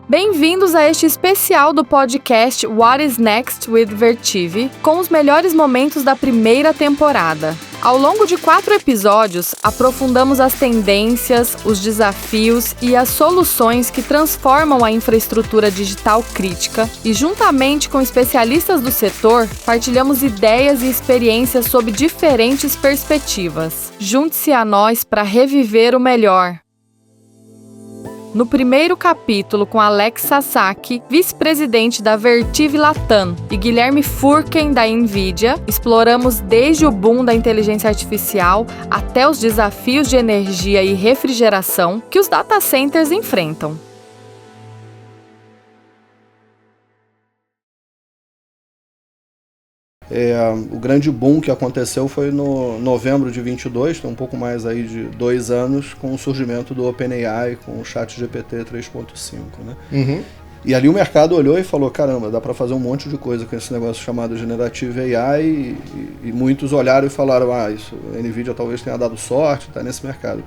Bem-vindos a este especial do podcast What is Next with Vertiv, com os melhores momentos da primeira temporada. Ao longo de 4 episódios, aprofundamos as tendências, os desafios e as soluções que transformam a infraestrutura digital crítica e, juntamente com especialistas do setor, partilhamos ideias e experiências sob diferentes perspectivas. Junte-se a nós para reviver o melhor. No primeiro capítulo, com Alex Sasaki, vice-presidente da Vertiv Latam, e Guilherme Furken, da NVIDIA, exploramos desde o boom da inteligência artificial até os desafios de energia e refrigeração que os data centers enfrentam. O grande boom que aconteceu foi no novembro de 22, tem um pouco mais aí de 2 anos, com o surgimento do OpenAI, com o ChatGPT 3.5, né? Uhum. E ali o mercado olhou e falou, caramba, dá para fazer um monte de coisa com esse negócio chamado Generative AI, e muitos olharam e falaram, isso, a NVIDIA talvez tenha dado sorte, está nesse mercado.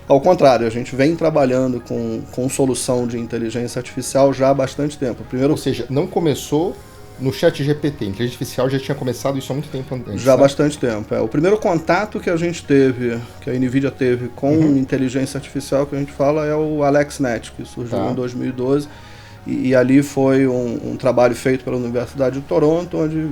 Ao contrário, a gente vem trabalhando com solução de inteligência artificial já há bastante tempo. Ou seja, não começou no ChatGPT, a inteligência artificial já tinha começado isso há muito tempo antes. Já há bastante tempo. O primeiro contato que a gente teve, que a NVIDIA teve com inteligência artificial, que a gente fala, é o AlexNet, que surgiu em 2012. E ali foi um trabalho feito pela Universidade de Toronto, onde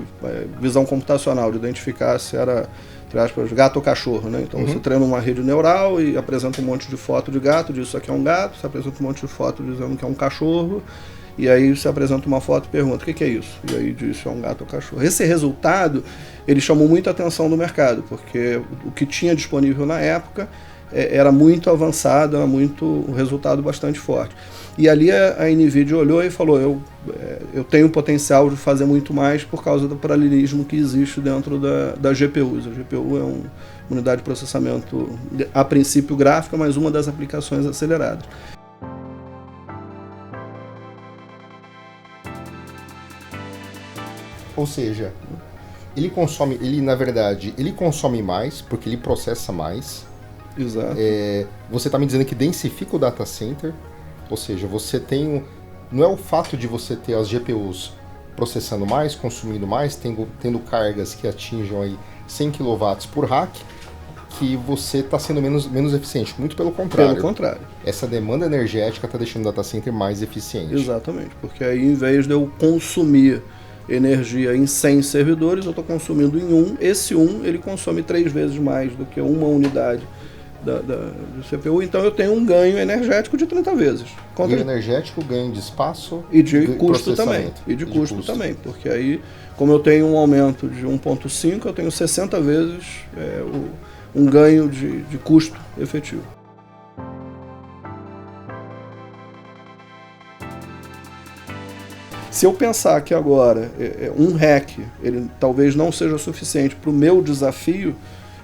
visão computacional, de identificar se era, entre aspas, gato ou cachorro, né? Então você treina uma rede neural e apresenta um monte de foto de gato, diz isso aqui é um gato, você apresenta um monte de foto dizendo que é um cachorro, e aí você apresenta uma foto e pergunta, o que é isso? E aí diz se é um gato ou cachorro. Esse resultado, ele chamou muita atenção do mercado, porque o que tinha disponível na época era muito avançado, era um resultado bastante forte. E ali a NVIDIA olhou e falou, eu tenho potencial de fazer muito mais por causa do paralelismo que existe dentro da GPUs. A GPU é uma unidade de processamento, a princípio gráfica, mas uma das aplicações aceleradas. Ou seja, ele consome mais porque ele processa mais. Exato. Você está me dizendo que densifica o data center, ou seja, você tem não é o fato de você ter as GPUs processando mais, consumindo mais, tendo cargas que atinjam aí 100 kW por rack, que você está sendo menos eficiente. Muito pelo contrário. Pelo contrário. Essa demanda energética está deixando o data center mais eficiente. Exatamente, porque aí em vez de eu consumir energia em 100 servidores, eu estou consumindo em um. Esse ele consome 3 vezes mais do que uma unidade do CPU, então eu tenho um ganho energético de 30 vezes. Ganho energético, ganho de espaço e de custo também. E de custo também, porque aí, como eu tenho um aumento de 1.5, eu tenho 60 vezes um ganho de custo efetivo. Se eu pensar que agora um rack, ele talvez não seja suficiente para o meu desafio,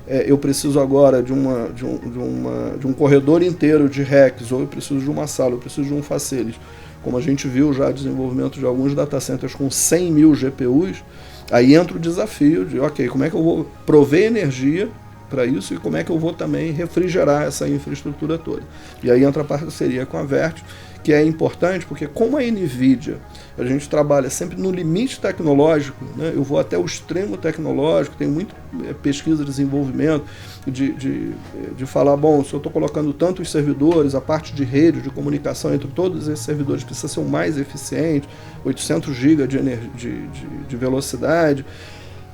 eu preciso agora de um corredor inteiro de racks, ou eu preciso de uma sala, eu preciso de um facility. Como a gente viu já desenvolvimento de alguns data centers com 100 mil GPUs, aí entra o desafio de, como é que eu vou prover energia para isso e como é que eu vou também refrigerar essa infraestrutura toda. E aí entra a parceria com a Vertiv, que é importante porque como a NVIDIA, a gente trabalha sempre no limite tecnológico, né? Eu vou até o extremo tecnológico, tem muita pesquisa e desenvolvimento de falar, se eu estou colocando tantos servidores, a parte de rede, de comunicação entre todos esses servidores precisa ser o mais eficiente, 800 GB de velocidade,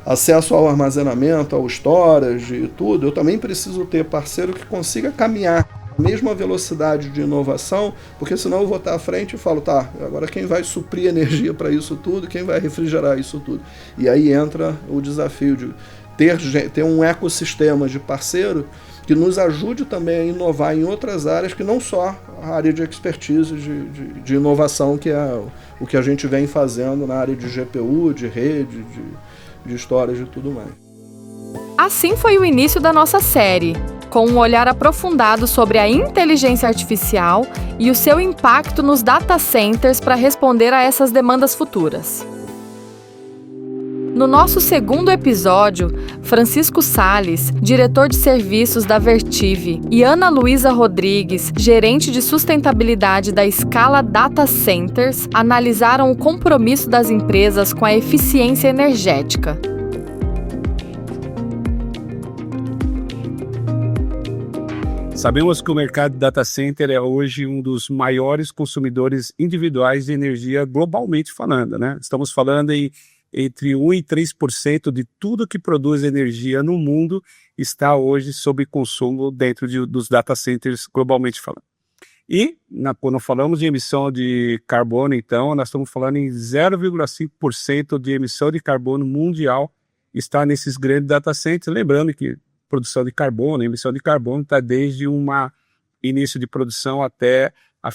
acesso ao armazenamento, ao storage e tudo, eu também preciso ter parceiro que consiga caminhar a mesma velocidade de inovação, porque senão eu vou estar à frente e falo, agora quem vai suprir energia para isso tudo, quem vai refrigerar isso tudo? E aí entra o desafio de ter um ecossistema de parceiro que nos ajude também a inovar em outras áreas que não só a área de expertise de inovação, que é o que a gente vem fazendo na área de GPU, de rede, de storage e tudo mais. Assim foi o início da nossa série, com um olhar aprofundado sobre a inteligência artificial e o seu impacto nos data centers para responder a essas demandas futuras. No nosso segundo episódio, Francisco Salles, diretor de serviços da Vertiv, e Ana Luísa Rodrigues, gerente de sustentabilidade da Scala Data Centers, analisaram o compromisso das empresas com a eficiência energética. Sabemos que o mercado de data center é hoje um dos maiores consumidores individuais de energia globalmente falando, né? Estamos falando entre 1% e 3% de tudo que produz energia no mundo está hoje sob consumo dentro dos data centers globalmente falando. E quando falamos de emissão de carbono, então, nós estamos falando em 0,5% de emissão de carbono mundial está nesses grandes data centers. Lembrando que produção de carbono, emissão de carbono está desde início de produção até a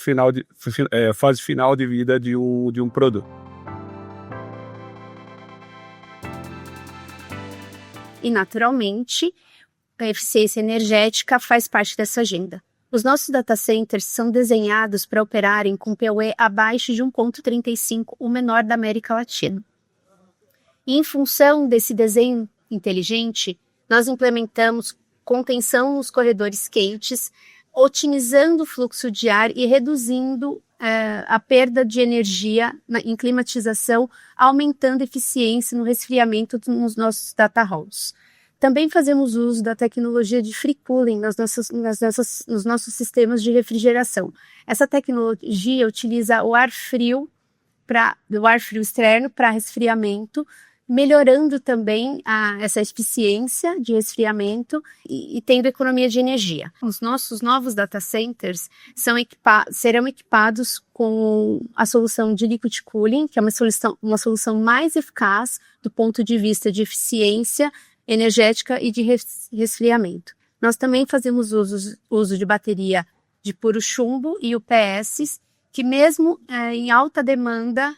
fase final de vida de um produto. E, naturalmente, a eficiência energética faz parte dessa agenda. Os nossos data centers são desenhados para operarem com PUE abaixo de 1,35, o menor da América Latina. E, em função desse desenho inteligente, nós implementamos contenção nos corredores quentes, otimizando o fluxo de ar e reduzindo a perda de energia em climatização, aumentando a eficiência no resfriamento nos nossos data halls. Também fazemos uso da tecnologia de free cooling nos nossos sistemas de refrigeração. Essa tecnologia utiliza o ar frio externo para resfriamento, melhorando também essa eficiência de resfriamento e tendo economia de energia. Os nossos novos data centers serão equipados com a solução de liquid cooling, que é uma solução mais eficaz do ponto de vista de eficiência energética e de resfriamento. Nós também fazemos uso de bateria de puro chumbo e UPS, que mesmo em alta demanda,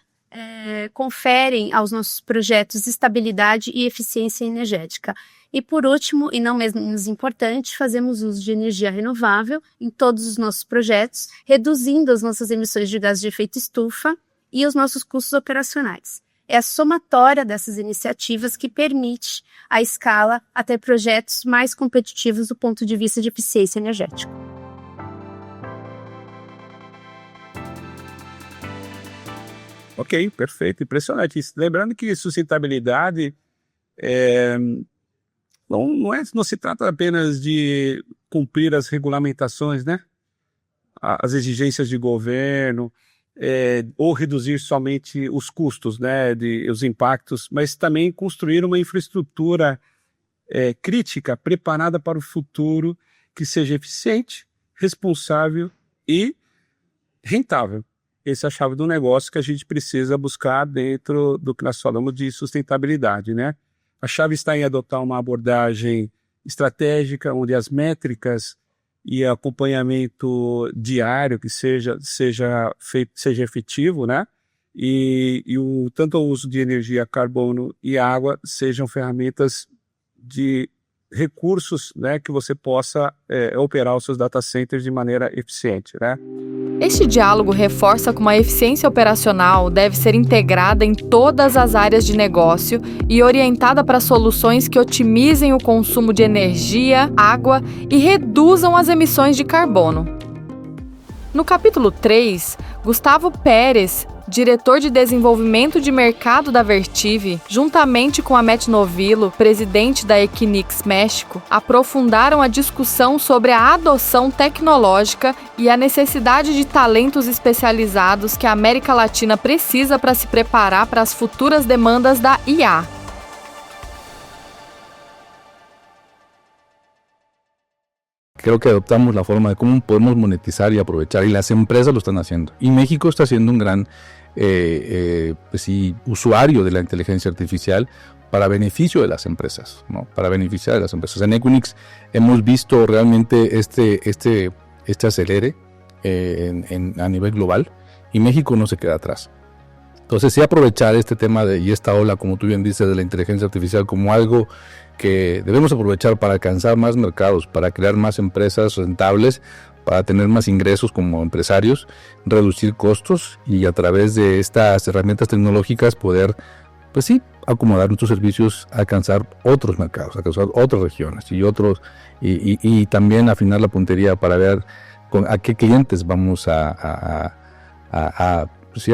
conferem aos nossos projetos estabilidade e eficiência energética. E por último, e não menos importante, fazemos uso de energia renovável em todos os nossos projetos, reduzindo as nossas emissões de gases de efeito estufa e os nossos custos operacionais. É a somatória dessas iniciativas que permite a Scala a ter projetos mais competitivos do ponto de vista de eficiência energética. Ok, perfeito, impressionante. Lembrando que sustentabilidade não se trata apenas de cumprir as regulamentações, né? As exigências de governo, ou reduzir somente os custos, né? Os impactos, mas também construir uma infraestrutura crítica, preparada para o futuro, que seja eficiente, responsável e rentável. Essa é a chave do negócio que a gente precisa buscar dentro do que nós falamos de sustentabilidade, né? A chave está em adotar uma abordagem estratégica, onde as métricas e acompanhamento diário que seja efetivo, né? E tanto o uso de energia, carbono e água sejam ferramentas de recursos, né, que você possa operar os seus data centers de maneira eficiente, né? Este diálogo reforça como a eficiência operacional deve ser integrada em todas as áreas de negócio e orientada para soluções que otimizem o consumo de energia, água e reduzam as emissões de carbono. No capítulo 3, Gustavo Pérez, diretor de desenvolvimento de mercado da Vertiv, juntamente com a Matt Novillo, presidente da Equinix México, aprofundaram a discussão sobre a adoção tecnológica e a necessidade de talentos especializados que a América Latina precisa para se preparar para as futuras demandas da IA. Creo que adoptamos la forma de cómo podemos monetizar y aprovechar, y las empresas lo están haciendo. Y México está siendo un gran usuario de la inteligencia artificial para beneficio de las empresas, ¿no? Para beneficiar de las empresas. En Equinix hemos visto realmente este acelere a nivel global, y México no se queda atrás. Entonces, sí, aprovechar este tema y esta ola, como tú bien dices, de la inteligencia artificial como algo que debemos aprovechar para alcanzar más mercados, para crear más empresas rentables, para tener más ingresos como empresarios, reducir costos y a través de estas herramientas tecnológicas poder pues sí, acomodar nuestros servicios a alcanzar otros mercados, a alcanzar otras regiones y también afinar la puntería para ver a qué clientes vamos a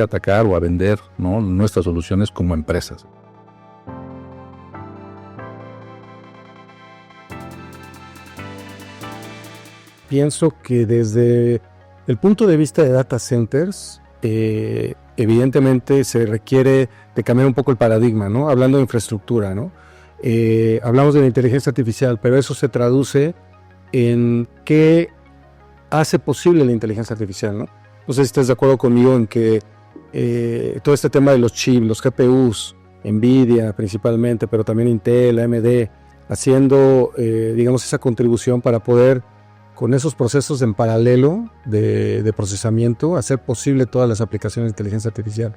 atacar o a vender, ¿no?, nuestras soluciones como empresas. Pienso que desde el punto de vista de data centers, evidentemente se requiere de cambiar un poco el paradigma, ¿no? Hablando de infraestructura, ¿no? Hablamos de la inteligencia artificial, pero eso se traduce en qué hace posible la inteligencia artificial, ¿no? No sé si estás de acuerdo conmigo en que todo este tema de los chips, los GPUs, NVIDIA principalmente, pero también Intel, AMD, haciendo, digamos, esa contribución para poder, con esos procesos en paralelo de procesamiento, hacer posible todas las aplicaciones de inteligencia artificial.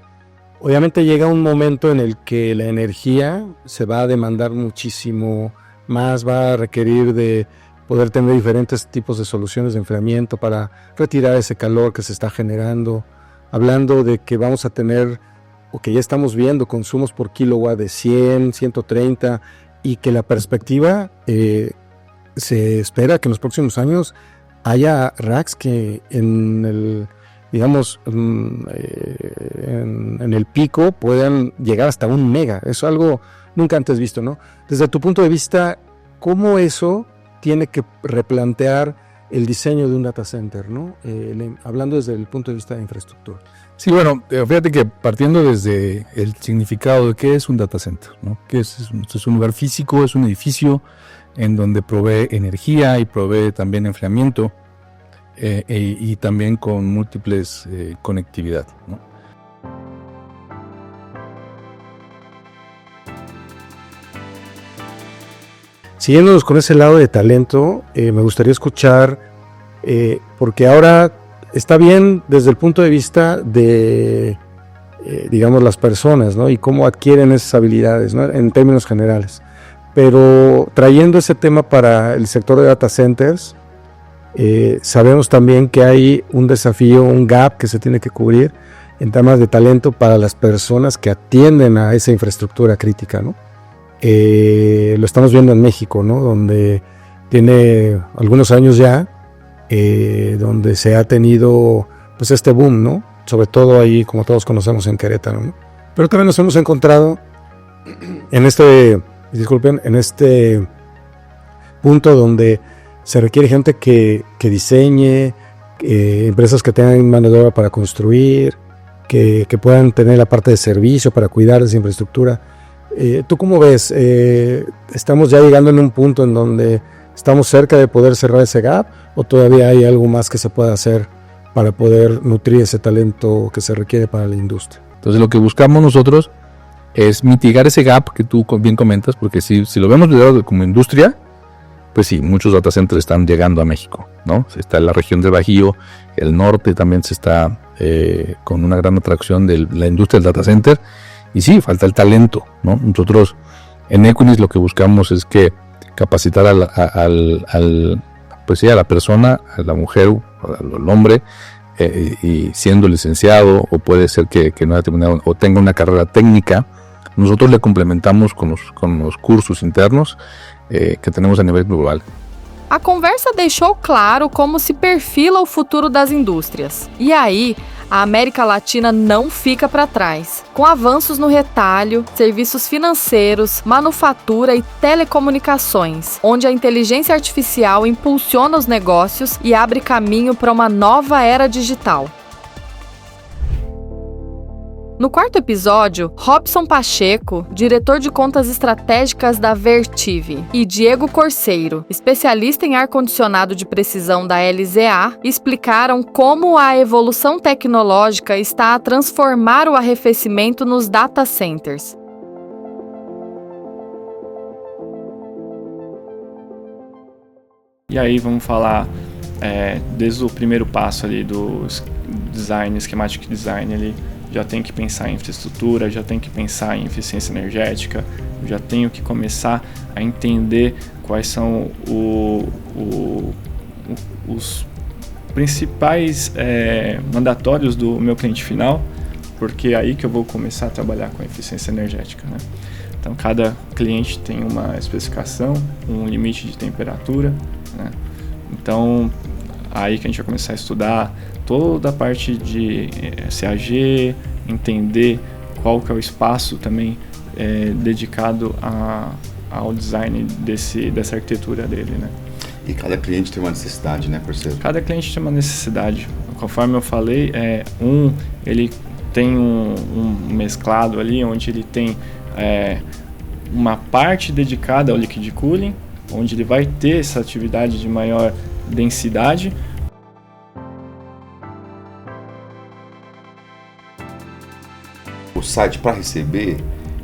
Obviamente llega un momento en el que la energía se va a demandar muchísimo más, va a requerir de poder tener diferentes tipos de soluciones de enfriamiento para retirar ese calor que se está generando, hablando de que vamos a tener, o que ya estamos viendo, consumos por kilowatt de 100, 130, y que la perspectiva se espera que en los próximos años haya racks que en el, digamos, en el pico puedan llegar hasta 1 mega. Eso es algo nunca antes visto, ¿no? Desde tu punto de vista, ¿cómo eso tiene que replantear el diseño de un data center, ¿no? Hablando desde el punto de vista de infraestructura. Sí, bueno, fíjate que partiendo desde el significado de qué es un data center, ¿no? Que es un lugar físico, es un edificio en donde provee energía y provee también enfriamiento y también con múltiples conectividad, ¿no? Siguiéndonos con ese lado de talento, me gustaría escuchar, porque ahora está bien desde el punto de vista de, digamos, las personas, ¿no? Y cómo adquieren esas habilidades, ¿no? En términos generales. Pero trayendo ese tema para el sector de data centers, sabemos también que hay un desafío, un gap que se tiene que cubrir en temas de talento para las personas que atienden a esa infraestructura crítica, ¿no? Lo estamos viendo en México, ¿no? Donde tiene algunos años ya, donde se ha tenido pues este boom, ¿no? Sobre todo ahí, como todos conocemos, en Querétaro, ¿no? Pero también nos hemos encontrado en este punto donde se requiere gente que diseñe, empresas que tengan mano de obra para construir, que puedan tener la parte de servicio para cuidar de esa infraestructura. ¿Tú cómo ves? ¿Estamos ya llegando en un punto en donde estamos cerca de poder cerrar ese gap, o todavía hay algo más que se pueda hacer para poder nutrir ese talento que se requiere para la industria? Entonces lo que buscamos nosotros es mitigar ese gap que tú bien comentas, porque si lo vemos como industria, pues sí, muchos data centers están llegando a México, ¿no? Está en la región del Bajío, el norte también se está con una gran atracción de la industria del data center, y sí, falta el talento, ¿no? Nosotros en Equinix lo que buscamos es que capacitar a la persona, a la mujer, al hombre, y siendo licenciado, o puede ser que no haya terminado o tenga una carrera técnica, nosotros le complementamos con los cursos internos que tenemos a nível global. A conversa deixou claro como se perfila o futuro das indústrias. E aí, a América Latina não fica para trás. Com avanços no retalho, serviços financeiros, manufatura e telecomunicações, onde a inteligência artificial impulsiona os negócios e abre caminho para uma nova era digital. No quarto episódio, Robson Pacheco, diretor de contas estratégicas da Vertiv, e Diego Corseiro, especialista em ar-condicionado de precisão da LZA, explicaram como a evolução tecnológica está a transformar o arrefecimento nos data centers. E aí vamos falar desde o primeiro passo ali do design, schematic design ali. Já tenho que pensar em infraestrutura, já tenho que pensar em eficiência energética, já tenho que começar a entender quais são os principais mandatórios do meu cliente final, porque é aí que eu vou começar a trabalhar com eficiência energética, né? Então, cada cliente tem uma especificação, um limite de temperatura, né? Então, aí que a gente vai começar a estudar toda a parte de SAG, entender qual que é o espaço também dedicado ao design dessa arquitetura dele, né? E cada cliente tem uma necessidade, né, parceiro? Cada cliente tem uma necessidade. Conforme eu falei, ele tem um mesclado ali, onde ele tem uma parte dedicada ao liquid cooling, onde ele vai ter essa atividade de maior densidade. O site para receber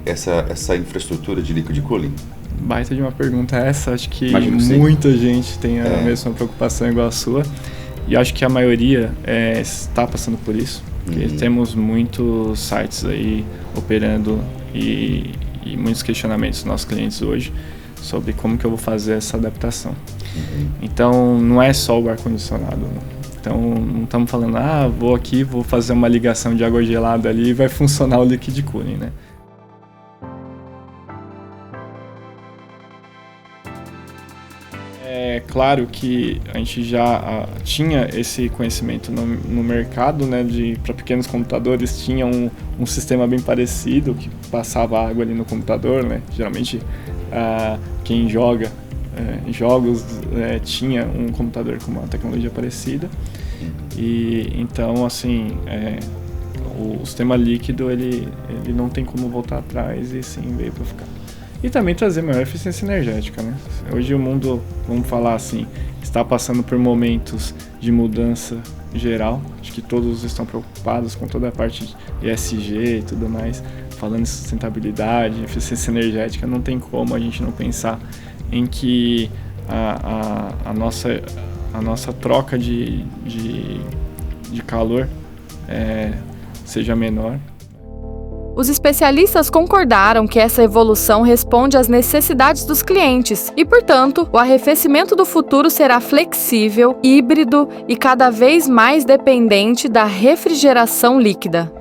essa infraestrutura de liquid cooling? Baita de uma pergunta essa, acho que Imagino muita gente tem a mesma preocupação igual a sua, e acho que a maioria está passando por isso, porque temos muitos sites aí operando e muitos questionamentos dos nossos clientes hoje sobre como que eu vou fazer essa adaptação. Então, não é só o ar-condicionado, né? Então, não estamos falando, vou fazer uma ligação de água gelada ali e vai funcionar o liquid cooling, né? É claro que a gente já tinha esse conhecimento no mercado, né? Para pequenos computadores tinha um sistema bem parecido que passava água ali no computador, né? Geralmente quem joga jogos tinha um computador com uma tecnologia parecida, e então assim o sistema líquido ele não tem como voltar atrás, e sim veio para ficar. E também trazer maior eficiência energética, né? Hoje o mundo, vamos falar assim, está passando por momentos de mudança geral. Acho que todos estão preocupados com toda a parte de ESG e tudo mais. Falando em sustentabilidade, eficiência energética, não tem como a gente não pensar em que a nossa troca de calor seja menor. Os especialistas concordaram que essa evolução responde às necessidades dos clientes e, portanto, o arrefecimento do futuro será flexível, híbrido e cada vez mais dependente da refrigeração líquida.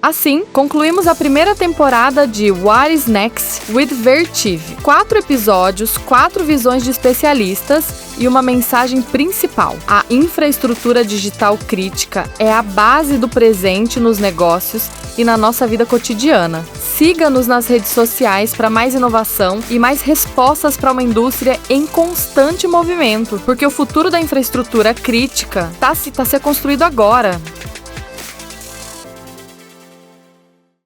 Assim, concluímos a primeira temporada de What is Next with Vertiv. 4 episódios, 4 visões de especialistas e uma mensagem principal. A infraestrutura digital crítica é a base do presente nos negócios e na nossa vida cotidiana. Siga-nos nas redes sociais para mais inovação e mais respostas para uma indústria em constante movimento, porque o futuro da infraestrutura crítica está a ser construído agora.